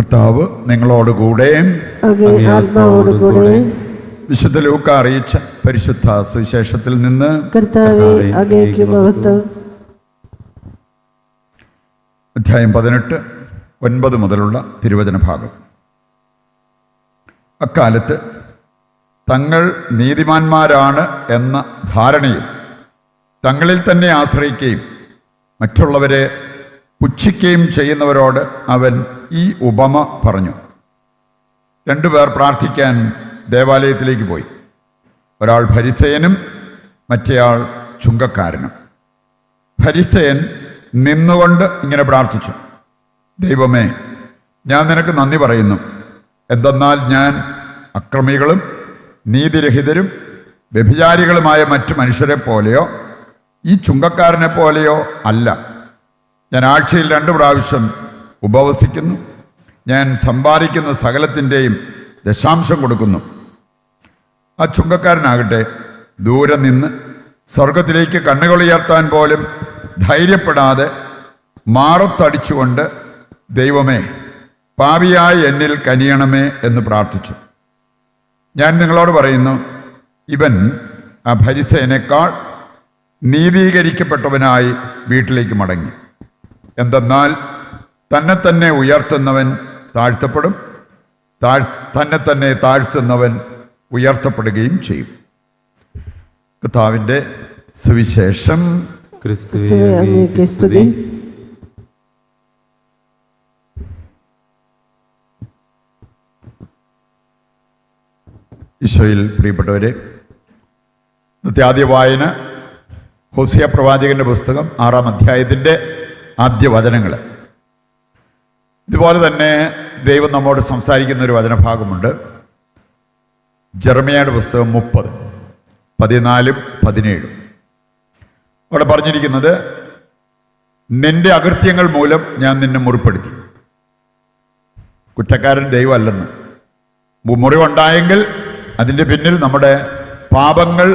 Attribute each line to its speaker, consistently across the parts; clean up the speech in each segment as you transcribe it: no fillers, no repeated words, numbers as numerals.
Speaker 1: കർത്താവ് നിങ്ങളോടുകൂടെ വിശുദ്ധ ലൂക്ക അറിയിച്ച പരിശുദ്ധ സുവിശേഷത്തിൽ നിന്ന് അധ്യായം 18 9 മുതലുള്ള തിരുവചന ഭാഗം. അക്കാലത്ത് തങ്ങൾ നീതിമാന്മാരാണ് എന്ന ധാരണയിൽ തങ്ങളിൽ തന്നെ ആശ്രയിക്കുകയും മറ്റുള്ളവരെ പുച്ഛിക്കുകയും ചെയ്യുന്നവരോട് അവൻ ഈ ഉപമ പറഞ്ഞു. 2 പേർ പ്രാർത്ഥിക്കാൻ ദേവാലയത്തിലേക്ക് പോയി. ഒരാൾ ഫരിസേയനും മറ്റേയാൾ ചുങ്കക്കാരനും. ഫരിസേയൻ നിന്നുകൊണ്ട് ഇങ്ങനെ പ്രാർത്ഥിച്ചു: ദൈവമേ, ഞാൻ നിനക്ക് നന്ദി പറയുന്നു. എന്തെന്നാൽ ഞാൻ അക്രമികളും നീതിരഹിതരും വ്യഭിചാരികളുമായ മറ്റു മനുഷ്യരെ പോലെയോ ഈ ചുങ്കക്കാരനെ പോലെയോ അല്ല. ഞാൻ ആഴ്ചയിൽ 2 പ്രാവശ്യം ഉപവസിക്കുന്നു. ഞാൻ സമ്പാദിക്കുന്ന സകലത്തിൻ്റെയും ദശാംശം കൊടുക്കുന്നു. ആ ചുങ്കക്കാരനാകട്ടെ ദൂരെ നിന്ന് സ്വർഗത്തിലേക്ക് കണ്ണുകളുയർത്താൻ പോലും ധൈര്യപ്പെടാതെ മാറത്തടിച്ചുകൊണ്ട് ദൈവമേ, പാപിയായ എന്നിൽ കനിയണമേ എന്ന് പ്രാർത്ഥിച്ചു. ഞാൻ നിങ്ങളോട് പറയുന്നു, ഇവൻ ആ ഫരിസേയനേക്കാൾ നീതീകരിക്കപ്പെട്ടവനായി വീട്ടിലേക്ക് മടങ്ങി. എന്തെന്നാൽ തന്നെ തന്നെ ഉയർത്തുന്നവൻ താഴ്ത്തപ്പെടും, തന്നെ തന്നെ താഴ്ത്തുന്നവൻ ഉയർത്തപ്പെടുകയും ചെയ്യും. കർത്താവിൻ്റെ സുവിശേഷം.
Speaker 2: ക്രിസ്തുവേ.
Speaker 1: ഈശോയിൽ പ്രിയപ്പെട്ടവരെ, ഇന്നത്തെ ആദ്യ വായന ഹോസിയ പ്രവാചകന്റെ പുസ്തകം 6-ാം അധ്യായത്തിൻ്റെ ആദ്യ വചനങ്ങൾ. ഇതുപോലെ തന്നെ ദൈവം നമ്മോട് സംസാരിക്കുന്ന ഒരു വചനഭാഗമുണ്ട്. ജെറമ്യായുടെ പുസ്തകം 30, 14, 17. അവിടെ പറഞ്ഞിരിക്കുന്നത്, നിന്റെ അകൃത്യങ്ങൾ മൂലം ഞാൻ നിന്നെ മുറിപ്പെടുത്തി. കുറ്റക്കാരൻ ദൈവമല്ലെന്ന്. മുറിവുണ്ടായെങ്കിൽ അതിൻ്റെ പിന്നിൽ നമ്മുടെ പാപങ്ങൾ,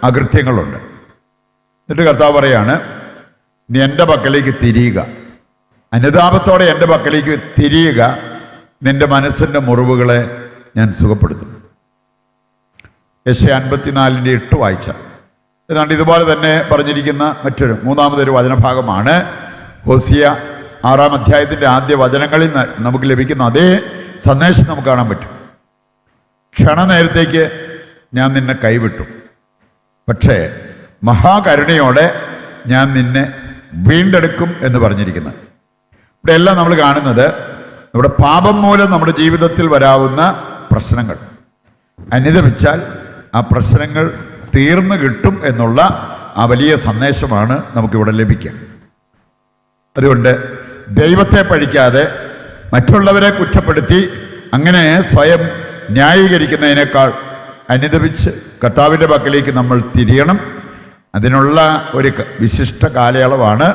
Speaker 1: അകൃത്യങ്ങളുണ്ട്. എന്നിട്ട് കർത്താവ് പറയാണ്, നീ എൻ്റെ പക്കലേക്ക് തിരിയുക, അനുതാപത്തോടെ എൻ്റെ പക്കലേക്ക് തിരിയുക, നിന്റെ മനസ്സിൻ്റെ മുറിവുകളെ ഞാൻ സുഖപ്പെടുത്തും. യെശയ്യാ 54:8 വായിച്ച ഏതാണ്ട് ഇതുപോലെ തന്നെ പറഞ്ഞിരിക്കുന്ന മറ്റൊരു 3-മതൊരു വചനഭാഗമാണ് ഹോസിയ 6-ാം അധ്യായത്തിൻ്റെ ആദ്യ വചനങ്ങളിൽ നമുക്ക് ലഭിക്കുന്ന അതേ സന്ദേശം നമുക്ക് കാണാൻ പറ്റും. ക്ഷണനേരത്തേക്ക് ഞാൻ നിന്നെ കൈവിട്ടു, പക്ഷേ മഹാകരുണയോടെ ഞാൻ നിന്നെ വീണ്ടെടുക്കും എന്ന് പറഞ്ഞിരിക്കുന്നത്. ഇവിടെ എല്ലാം നമ്മൾ കാണുന്നത് നമ്മുടെ പാപം മൂലം നമ്മുടെ ജീവിതത്തിൽ വരാവുന്ന പ്രശ്നങ്ങൾ. അനുദപിച്ചാൽ ആ പ്രശ്നങ്ങൾ തീർന്നു കിട്ടും എന്നുള്ള ആ വലിയ സന്ദേശമാണ് നമുക്കിവിടെ ലഭിക്കുക. അതുകൊണ്ട് ദൈവത്തെ പഴിക്കാതെ മറ്റുള്ളവരെ കുറ്റപ്പെടുത്തി അങ്ങനെ സ്വയം ന്യായീകരിക്കുന്നതിനേക്കാൾ അനുദപിച്ച് കർത്താവിൻ്റെ പക്കലേക്ക് നമ്മൾ തിരിയണം. അതിനുള്ള ഒരു വിശിഷ്ട കാലയളവാണ്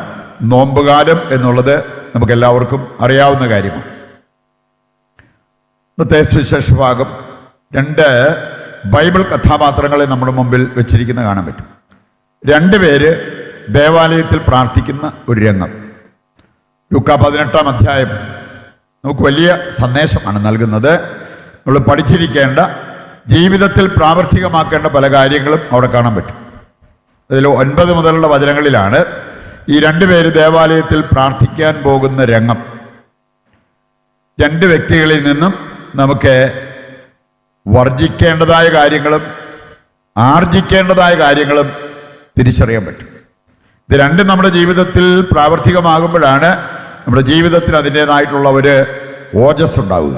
Speaker 1: നോമ്പുകാലം എന്നുള്ളത് നമുക്കെല്ലാവർക്കും അറിയാവുന്ന കാര്യമാണ്. ഇന്നത്തെ സുവിശേഷ ഭാഗം 2 ബൈബിൾ കഥാപാത്രങ്ങളെ നമ്മുടെ മുമ്പിൽ വെച്ചിരിക്കുന്ന കാണാൻ പറ്റും. 2 പേര് ദേവാലയത്തിൽ പ്രാർത്ഥിക്കുന്ന ഒരു രംഗം. ലൂക്ക 18-ാം അധ്യായം നമുക്ക് വലിയ സന്ദേശമാണ് നൽകുന്നത്. നമ്മൾ പഠിച്ചിരിക്കേണ്ട, ജീവിതത്തിൽ പ്രാവർത്തികമാക്കേണ്ട പല കാര്യങ്ങളും അവിടെ കാണാൻ പറ്റും. അതിൽ 9 മുതലുള്ള വചനങ്ങളിലാണ് ഈ 2 പേര് ദേവാലയത്തിൽ പ്രാർത്ഥിക്കാൻ പോകുന്ന രംഗം. 2 വ്യക്തികളിൽ നിന്നും നമുക്ക് വർജിക്കേണ്ടതായ കാര്യങ്ങളും ആർജിക്കേണ്ടതായ കാര്യങ്ങളും തിരിച്ചറിയാൻ പറ്റും. ഇത് 2 നമ്മുടെ ജീവിതത്തിൽ പ്രാവർത്തികമാകുമ്പോഴാണ് നമ്മുടെ ജീവിതത്തിൽ അതിൻ്റേതായിട്ടുള്ള ഒരു ഓജസ് ഉണ്ടാവുക.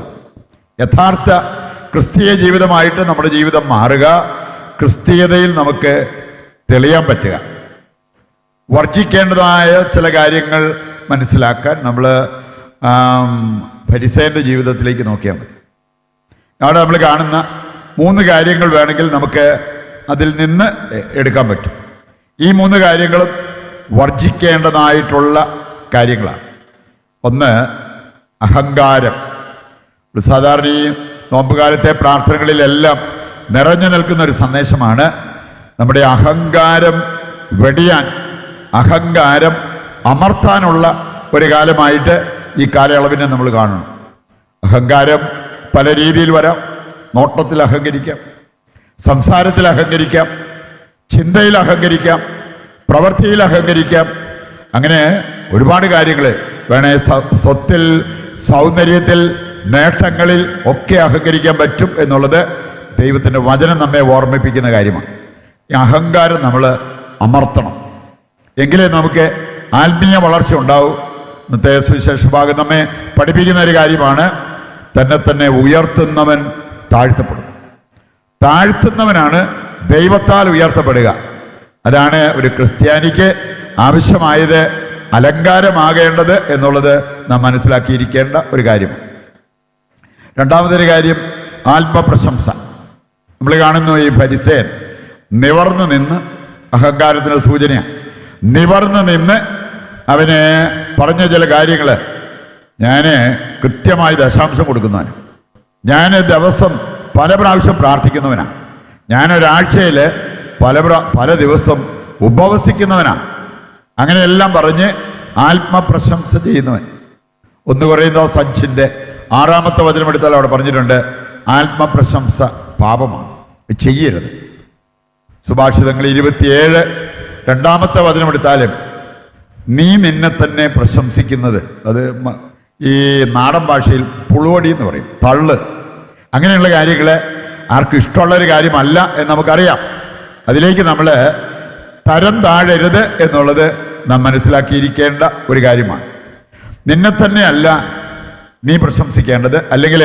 Speaker 1: യഥാർത്ഥ ക്രിസ്തീയ ജീവിതമായിട്ട് നമ്മുടെ ജീവിതം മാറുക, ക്രിസ്തീയതയിൽ നമുക്ക് തെളിയാൻ പറ്റുക. വർജിക്കേണ്ടതായ ചില കാര്യങ്ങൾ മനസ്സിലാക്കാൻ നമ്മൾ ഫരിസേയൻ്റെ ജീവിതത്തിലേക്ക് നോക്കിയാൽ മതി. അവിടെ നമ്മൾ കാണുന്ന 3 കാര്യങ്ങൾ വേണമെങ്കിൽ നമുക്ക് അതിൽ നിന്ന് എടുക്കാൻ പറ്റും. ഈ 3 കാര്യങ്ങളും വർജിക്കേണ്ടതായിട്ടുള്ള കാര്യങ്ങളാണ്. ഒന്ന്, അഹങ്കാരം. സാധാരണ ഈ നോമ്പുകാലത്തെ പ്രാർത്ഥനകളിലെല്ലാം നിറഞ്ഞു നിൽക്കുന്ന ഒരു സന്ദേശമാണ് നമ്മുടെ അഹങ്കാരം വെടിയാൻ, അഹങ്കാരം അമർത്താനുള്ള ഒരു കാലമായിട്ട് ഈ കാലയളവിനെ നമ്മൾ കാണണം. അഹങ്കാരം പല രീതിയിൽ വരാം. നോട്ടത്തിൽ അഹങ്കരിക്കാം, സംസാരത്തിൽ അഹങ്കരിക്കാം, ചിന്തയിൽ അഹങ്കരിക്കാം, പ്രവൃത്തിയിൽ അഹങ്കരിക്കാം. അങ്ങനെ ഒരുപാട് കാര്യങ്ങൾ വേണേ സ്വത്തിൽ, സൗന്ദര്യത്തിൽ, നേട്ടങ്ങളിൽ ഒക്കെ അഹങ്കരിക്കാൻ പറ്റും എന്നുള്ളത് ദൈവത്തിൻ്റെ വചനം നമ്മെ ഓർമ്മിപ്പിക്കുന്ന കാര്യമാണ്. ഈ അഹങ്കാരം നമ്മൾ അമർത്തണം, എങ്കിലേ നമുക്ക് ആത്മീയ വളർച്ച ഉണ്ടാവും. ഇന്നത്തെ സുവിശേഷ ഭാഗം നമ്മെ പഠിപ്പിക്കുന്ന ഒരു കാര്യമാണ്, തന്നെ ഉയർത്തുന്നവൻ താഴ്ത്തപ്പെടും. താഴ്ത്തുന്നവനാണ് ദൈവത്താൽ ഉയർത്തപ്പെടുക. അതാണ് ഒരു ക്രിസ്ത്യാനിക്ക് ആവശ്യമായത്, അലങ്കാരമാകേണ്ടത് എന്നുള്ളത് നാം മനസ്സിലാക്കിയിരിക്കേണ്ട ഒരു കാര്യമാണ്. രണ്ടാമതൊരു കാര്യം ആത്മപ്രശംസ. നമ്മൾ കാണുന്നു ഈ ഫരിസേയൻ നിവർന്നു നിന്ന്, അഹങ്കാരത്തിൻ്റെ സൂചനയാണ്, നിവർന്നു നിന്ന് അവന് പറഞ്ഞ ചില കാര്യങ്ങൾ, ഞാൻ കൃത്യമായി ദശാംശം കൊടുക്കുന്നവനാണ്, ഞാൻ ദിവസം പല പ്രാവശ്യം പ്രാർത്ഥിക്കുന്നവനാണ്, ഞാനൊരാഴ്ചയിൽ പല ദിവസം ഉപവസിക്കുന്നവനാണ്, അങ്ങനെയെല്ലാം പറഞ്ഞ് ആത്മപ്രശംസ ചെയ്യുന്നവൻ. 1 കൊരിന്ത്യർ 5 6 വചനം എടുത്താൽ അവിടെ പറഞ്ഞിട്ടുണ്ട്, ആത്മപ്രശംസ പാപമാണ്, ചെയ്യരുത്. സുഭാഷിതങ്ങൾ 27 2 വചനം എടുത്താലും, നീ നിന്നെ തന്നെ പ്രശംസിക്കുന്നത്, അത് ഈ നാടൻ ഭാഷയിൽ പുളുവടി എന്ന് പറയും, തള്ള്. അങ്ങനെയുള്ള കാര്യങ്ങൾ ആർക്കും ഇഷ്ടമുള്ളൊരു കാര്യമല്ല എന്ന് നമുക്കറിയാം. അതിലേക്ക് നമ്മൾ തരം താഴരുത് എന്നുള്ളത് നാം മനസ്സിലാക്കിയിരിക്കേണ്ട ഒരു കാര്യമാണ്. നിന്നെ തന്നെയല്ല നീ പ്രശംസിക്കേണ്ടത്, അല്ലെങ്കിൽ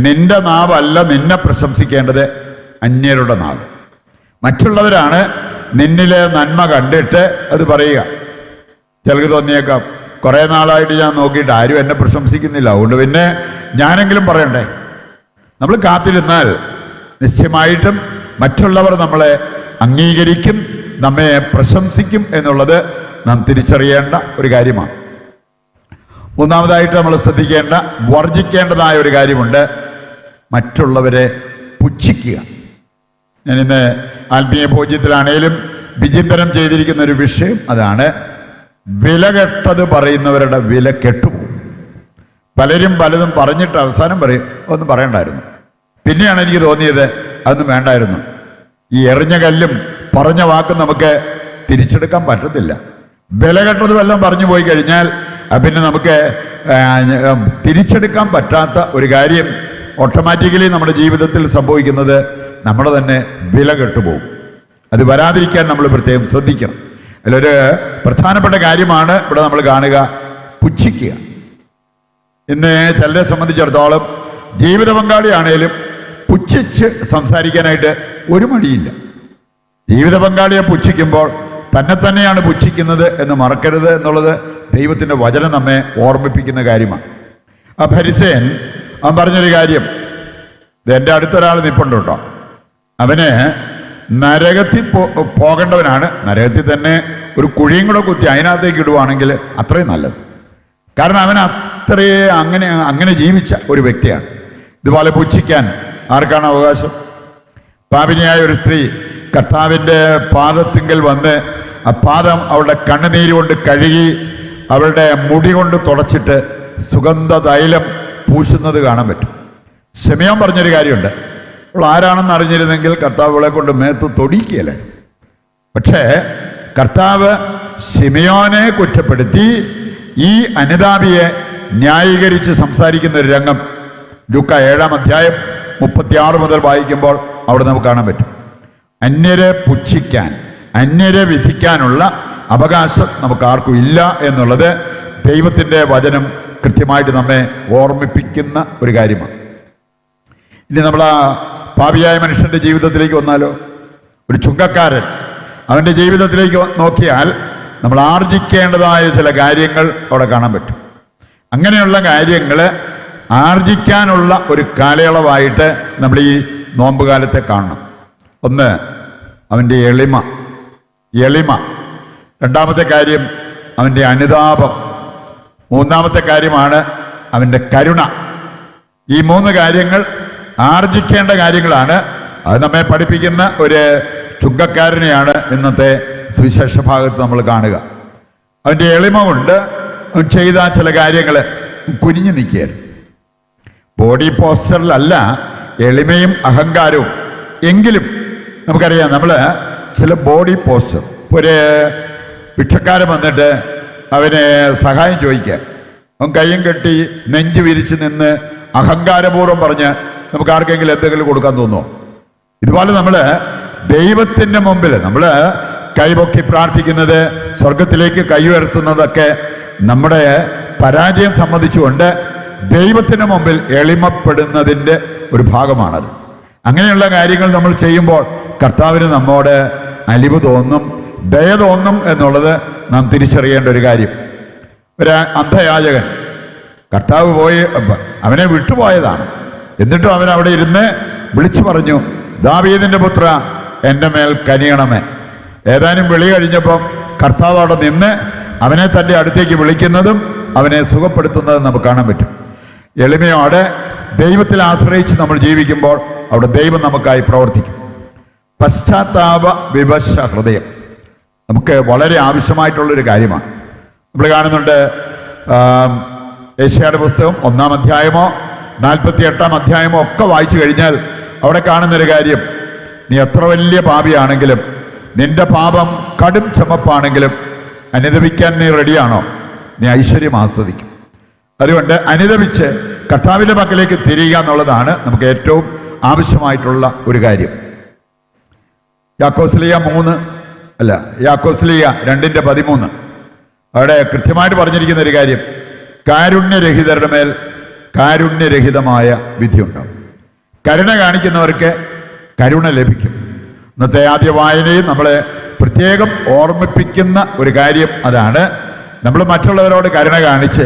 Speaker 1: നിന്റെ നാവല്ല നിന്നെ പ്രശംസിക്കേണ്ടത്, അന്യരുടെ നാവ്. മറ്റുള്ളവരാണ് നിന്നിലെ നന്മ കണ്ടിട്ട് അത് പറയുക. ചിലർക്ക് തോന്നിയേക്കാം, കുറേ നാളായിട്ട് ഞാൻ നോക്കിയിട്ട് ആരും എന്നെ പ്രശംസിക്കുന്നില്ല, അതുകൊണ്ട് പിന്നെ ഞാനെങ്കിലും പറയണ്ടേ. നമ്മൾ കാത്തിരുന്നാൽ നിശ്ചയമായിട്ടും മറ്റുള്ളവർ നമ്മളെ അംഗീകരിക്കും, നമ്മെ പ്രശംസിക്കും എന്നുള്ളത് നാം തിരിച്ചറിയേണ്ട ഒരു കാര്യമാണ്. മൂന്നാമതായിട്ട് നമ്മൾ ശ്രദ്ധിക്കേണ്ട, വർജിക്കേണ്ടതായ ഒരു കാര്യമുണ്ട്, മറ്റുള്ളവരെ പുച്ഛിക്കുക. ഞാനിന്ന് ആത്മീയ ഭോജ്യത്തിലാണേലും വിചിന്തനം ചെയ്തിരിക്കുന്ന ഒരു വിഷയം അതാണ്, വിലകെട്ടത് പറയുന്നവരുടെ വില കെട്ടുപോകും. പലരും പലതും പറഞ്ഞിട്ട് അവസാനം പറയും, ഒന്നും പറയണ്ടായിരുന്നു. പിന്നെയാണ് എനിക്ക് തോന്നിയത് അതൊന്നും വേണ്ടായിരുന്നു. ഈ എറിഞ്ഞ കല്ലും പറഞ്ഞ വാക്കും നമുക്ക് തിരിച്ചെടുക്കാൻ പറ്റത്തില്ല. വിലകെട്ടത് വല്ലതും പറഞ്ഞു പോയി കഴിഞ്ഞാൽ പിന്നെ നമുക്ക് തിരിച്ചെടുക്കാൻ പറ്റാത്ത ഒരു കാര്യം ഓട്ടോമാറ്റിക്കലി നമ്മുടെ ജീവിതത്തിൽ സംഭവിക്കുന്നത്, നമ്മൾ തന്നെ വില കെട്ടുപോകും. അത് വരാതിരിക്കാൻ നമ്മൾ പ്രത്യേകം ശ്രദ്ധിക്കണം. അതിലൊരു പ്രധാനപ്പെട്ട കാര്യമാണ് ഇവിടെ നമ്മൾ കാണുക, പുച്ഛിക്കുക. ഇന്ന് ചിലരെ സംബന്ധിച്ചിടത്തോളം ജീവിത പങ്കാളിയാണേലും പുച്ഛിച്ച് സംസാരിക്കാനായിട്ട് ഒരു മടിയില്ല. ജീവിത പങ്കാളിയെ പുച്ഛിക്കുമ്പോൾ തന്നെയാണ് പുച്ഛിക്കുന്നത് എന്ന് മറക്കരുത് എന്നുള്ളത് ദൈവത്തിൻ്റെ വചനം നമ്മെ ഓർമ്മിപ്പിക്കുന്ന കാര്യമാണ്. ആ ഫരിസേയൻ അവൻ പറഞ്ഞൊരു കാര്യം, ഇത് എൻ്റെ അടുത്തൊരാൾ നിൽപ്പുണ്ട് കേട്ടോ, അവന് നരകത്തിൽ പോകേണ്ടവനാണ്. നരകത്തിൽ തന്നെ ഒരു കുഴിയും കൂടെ കുത്തി അതിനകത്തേക്ക് ഇടുവാണെങ്കിൽ അത്രയും നല്ലത്. കാരണം അവൻ അങ്ങനെ ജീവിച്ച ഒരു വ്യക്തിയാണ്. ഇതുപോലെ പുച്ഛിക്കാൻ ആർക്കാണ് അവകാശം? പാപിനിയായ ഒരു സ്ത്രീ കർത്താവിൻ്റെ പാദത്തിങ്കൽ വന്ന് ആ പാദം അവളുടെ കണ്ണുനീര് കൊണ്ട് കഴുകി അവളുടെ മുടി കൊണ്ട് തുടച്ചിട്ട് സുഗന്ധ തൈലം പൂശുന്നത് കാണാൻ പറ്റും. ശിമയോൻ പറഞ്ഞൊരു കാര്യമുണ്ട്, അവൾ ആരാണെന്ന് അറിഞ്ഞിരുന്നെങ്കിൽ കർത്താവ് അവളെ കൊണ്ട് മേത്ത് തൊടിക്കുകയല്ലേ. പക്ഷേ കർത്താവ് ശിമയോനെ കുറ്റപ്പെടുത്തി ഈ അനുതാപിയെ ന്യായീകരിച്ച് സംസാരിക്കുന്ന ഒരു രംഗം ലൂക്ക 7 36 മുതൽ വായിക്കുമ്പോൾ അവിടെ നമുക്ക് കാണാൻ പറ്റും. അന്യരെ പുച്ഛിക്കാൻ, അന്യരെ വിധിക്കാനുള്ള അവകാശം നമുക്ക് ആർക്കും ഇല്ല എന്നുള്ളത് ദൈവത്തിൻ്റെ വചനം കൃത്യമായിട്ട് നമ്മെ ഓർമ്മിപ്പിക്കുന്ന ഒരു കാര്യമാണ്. ഇനി നമ്മൾ ആ പാപിയായ മനുഷ്യൻ്റെ ജീവിതത്തിലേക്ക് വന്നാലോ, ഒരു ചുങ്കക്കാരൻ, അവൻ്റെ ജീവിതത്തിലേക്ക് നോക്കിയാൽ നമ്മൾ ആർജിക്കേണ്ടതായ ചില കാര്യങ്ങൾ അവിടെ കാണാൻ പറ്റും. അങ്ങനെയുള്ള കാര്യങ്ങൾ ആർജിക്കാനുള്ള ഒരു കാലയളവായിട്ട് നമ്മൾ ഈ നോമ്പ് കാലത്തെ കാണണം. ഒന്ന്, അവൻ്റെ എളിമ. രണ്ടാമത്തെ കാര്യം അവൻ്റെ അനുതാപം. മൂന്നാമത്തെ കാര്യമാണ് അവൻ്റെ കരുണ. ഈ 3 കാര്യങ്ങൾ ആർജിക്കേണ്ട കാര്യങ്ങളാണ്. അത് നമ്മെ പഠിപ്പിക്കുന്ന ഒരു ചുങ്കക്കാരനെയാണ് ഇന്നത്തെ സുവിശേഷ ഭാഗത്ത് നമ്മൾ കാണുക. അവൻ്റെ എളിമ കൊണ്ട് അവൻ ചെയ്ത ചില കാര്യങ്ങൾ കുനിഞ്ഞു നിൽക്കുകയായിരുന്നു. ബോഡി പോസ്റ്ററിലല്ല എളിമയും അഹങ്കാരവും. എങ്കിലും നമുക്കറിയാം, നമ്മൾ ചില ബോഡി പോസ്റ്റർ, ഒരു ഭിക്ഷക്കാരൻ വന്നിട്ട് അവന് സഹായം ചോദിക്കുക, അവൻ കയ്യും കെട്ടി നെഞ്ചു വിരിച്ച് നിന്ന് അഹങ്കാരപൂർവ്വം പറഞ്ഞ് നമുക്ക് ആർക്കെങ്കിലും എന്തെങ്കിലും കൊടുക്കാൻ തോന്നുമോ? ഇതുപോലെ നമ്മൾ ദൈവത്തിൻ്റെ മുമ്പിൽ നമ്മൾ കൈപൊക്കി പ്രാർത്ഥിക്കുന്നത്, സ്വർഗത്തിലേക്ക് കൈ ഉയർത്തുന്നതൊക്കെ നമ്മുടെ പരാജയം സംബന്ധിച്ചുകൊണ്ട് ദൈവത്തിൻ്റെ മുമ്പിൽ എളിമപ്പെടുന്നതിൻ്റെ ഒരു ഭാഗമാണത്. അങ്ങനെയുള്ള കാര്യങ്ങൾ നമ്മൾ ചെയ്യുമ്പോൾ കർത്താവിന് നമ്മോട് അലിവ് തോന്നും, ദയ തോന്നും എന്നുള്ളത് നാം തിരിച്ചറിയേണ്ട ഒരു കാര്യം. ഒരു അന്ധയാചകൻ, കർത്താവ് പോയി അവനെ വിട്ടുപോയതാണ്. എന്നിട്ടും അവൻ അവിടെ ഇരുന്ന് വിളിച്ചു പറഞ്ഞു, ദാവീദിന്റെ പുത്ര, എൻ്റെ മേൽ കനിയണമേ. ഏതാനും വിളി കഴിഞ്ഞപ്പം കർത്താവ് അവിടെ നിന്ന് അവനെ തൻ്റെ അടുത്തേക്ക് വിളിക്കുന്നതും അവനെ സുഖപ്പെടുത്തുന്നതും നമുക്ക് കാണാൻ പറ്റും. എളിമയോടെ ദൈവത്തിൽ ആശ്രയിച്ച് നമ്മൾ ജീവിക്കുമ്പോൾ അവിടെ ദൈവം നമുക്കായി പ്രവർത്തിക്കും. പശ്ചാത്താപ വിവശ ഹൃദയം നമുക്ക് വളരെ ആവശ്യമായിട്ടുള്ളൊരു കാര്യമാണ്. നമ്മൾ കാണുന്നുണ്ട്, യെശയ്യായുടെ പുസ്തകം 1-ാം അധ്യായമോ 48-ാം അധ്യായമോ ഒക്കെ വായിച്ചു കഴിഞ്ഞാൽ അവിടെ കാണുന്നൊരു കാര്യം, നീ എത്ര വലിയ പാപിയാണെങ്കിലും, നിന്റെ പാപം കടും ചുമപ്പാണെങ്കിലും അനുദപിക്കാൻ നീ റെഡിയാണോ, നീ ഐശ്വര്യം ആസ്വദിക്കും. അതുകൊണ്ട് അനുദപിച്ച് കർത്താവിൻ്റെ പക്കലേക്ക് തിരിയുക എന്നുള്ളതാണ് നമുക്ക് ഏറ്റവും ആവശ്യമായിട്ടുള്ള ഒരു കാര്യം. യാക്കോസ്ലീയ 2:13 അവിടെ കൃത്യമായിട്ട് പറഞ്ഞിരിക്കുന്ന ഒരു കാര്യം, കാരുണ്യരഹിതരുടെ മേൽ കാരുണ്യരഹിതമായ വിധിയുണ്ടാവും. കരുണ കാണിക്കുന്നവർക്ക് കരുണ ലഭിക്കും. ഇന്നത്തെ ആദ്യ വായനയിൽ നമ്മളെ പ്രത്യേകം ഓർമ്മിപ്പിക്കുന്ന ഒരു കാര്യം അതാണ്. നമ്മൾ മറ്റുള്ളവരോട് കരുണ കാണിച്ച്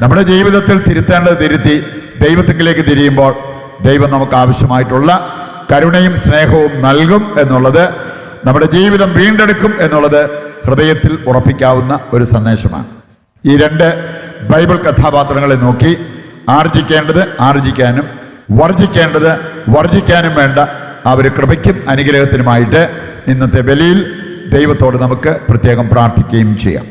Speaker 1: നമ്മുടെ ജീവിതത്തിൽ തിരുത്തേണ്ടത് തിരുത്തി ദൈവത്തിലേക്ക് തിരിയുമ്പോൾ ദൈവം നമുക്ക് ആവശ്യമായിട്ടുള്ള കരുണയും സ്നേഹവും നൽകും എന്നുള്ളത്, നമ്മുടെ ജീവിതം വീണ്ടെടുക്കും എന്നുള്ളത് ഹൃദയത്തിൽ ഉറപ്പിക്കാവുന്ന ഒരു സന്ദേശമാണ്. ഈ 2 ബൈബിൾ കഥാപാത്രങ്ങളെ നോക്കി ആർജിക്കേണ്ടത് ആർജിക്കാനും വർജിക്കേണ്ടത് വർജിക്കാനും വേണ്ട ആ ഒരു കൃപയ്ക്കും അനുഗ്രഹത്തിനുമായിട്ട് ഇന്നത്തെ ബലിയിൽ ദൈവത്തോട് നമുക്ക് പ്രത്യേകം പ്രാർത്ഥിക്കുകയും ചെയ്യാം.